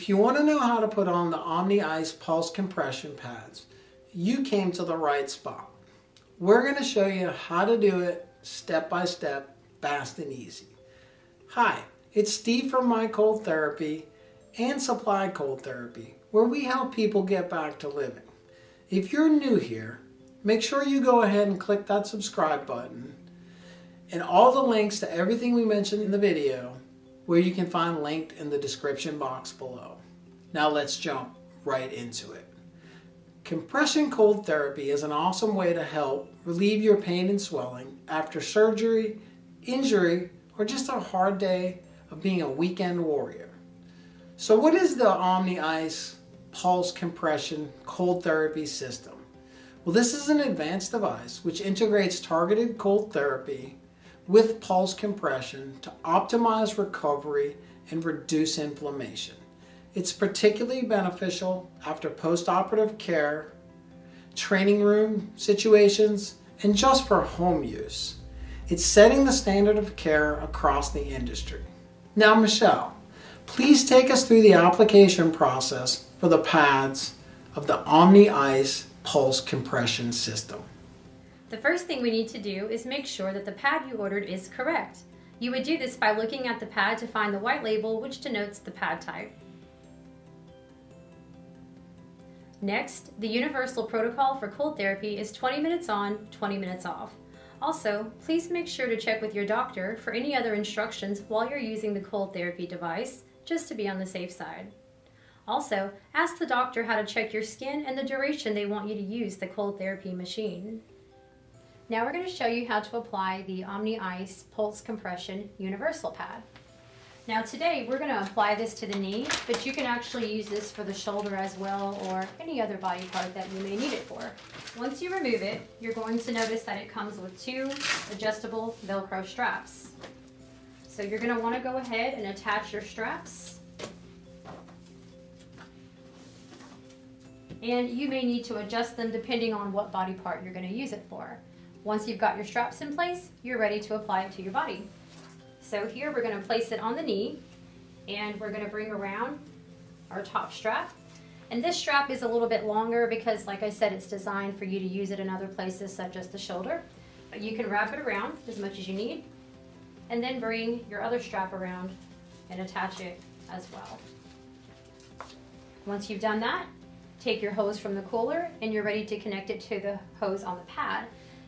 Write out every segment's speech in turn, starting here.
If you want to know how to put on the Omni Ice Pulse Compression Pads, you came to the right spot. We're going to show you how to do it step by step, fast and easy. Hi, it's Steve from My Cold Therapy and Supply Cold Therapy, where we help people get back to living. If you're new here, make sure you go ahead and click that subscribe button and all the links to everything we mentioned in the video, where you can find linked in the description box below. Now let's jump right into it. Compression cold therapy is an awesome way to help relieve your pain and swelling after surgery, injury, or just a hard day of being a weekend warrior. So what is the Omni Ice Pulse Compression Cold Therapy System? Well, this is an advanced device which integrates targeted cold therapy with pulse compression to optimize recovery and reduce inflammation. It's particularly beneficial after post-operative care, training room situations, and just for home use. It's setting the standard of care across the industry. Now, Michelle, please take us through the application process for the pads of the Omni Ice Pulse Compression System. The first thing we need to do is make sure that the pad you ordered is correct. You would do this by looking at the pad to find the white label which denotes the pad type. Next, the universal protocol for cold therapy is 20 minutes on, 20 minutes off. Also, please make sure to check with your doctor for any other instructions while you're using the cold therapy device, just to be on the safe side. Also, ask the doctor how to check your skin and the duration they want you to use the cold therapy machine. Now we're going to show you how to apply the Omni Ice Pulse Compression Universal Pad. Now today we're going to apply this to the knee, but you can actually use this for the shoulder as well, or any other body part that you may need it for. Once you remove it, you're going to notice that it comes with 2 adjustable Velcro straps. So you're going to want to go ahead and attach your straps. And you may need to adjust them depending on what body part you're going to use it for. Once you've got your straps in place, you're ready to apply it to your body. So here we're going to place it on the knee, and we're going to bring around our top strap. And this strap is a little bit longer because, like I said, it's designed for you to use it in other places such as the shoulder. But you can wrap it around as much as you need, and then bring your other strap around and attach it as well. Once you've done that, take your hose from the cooler and you're ready to connect it to the hose on the pad.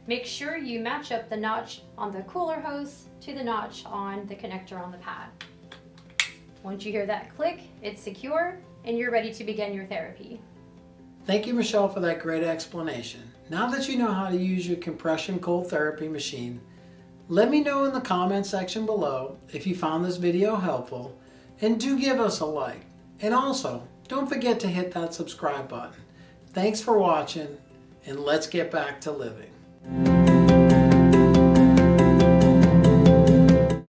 Make sure you match up the notch on the cooler hose to the notch on the connector on the pad. Once you hear that click, it's secure and you're ready to begin your therapy. Thank you, Michelle, for that great explanation. Now that you know how to use your compression cold therapy machine, let me know in the comment section below if you found this video helpful, and do give us a like. And also, don't forget to hit that subscribe button. Thanks for watching, and let's get back to living.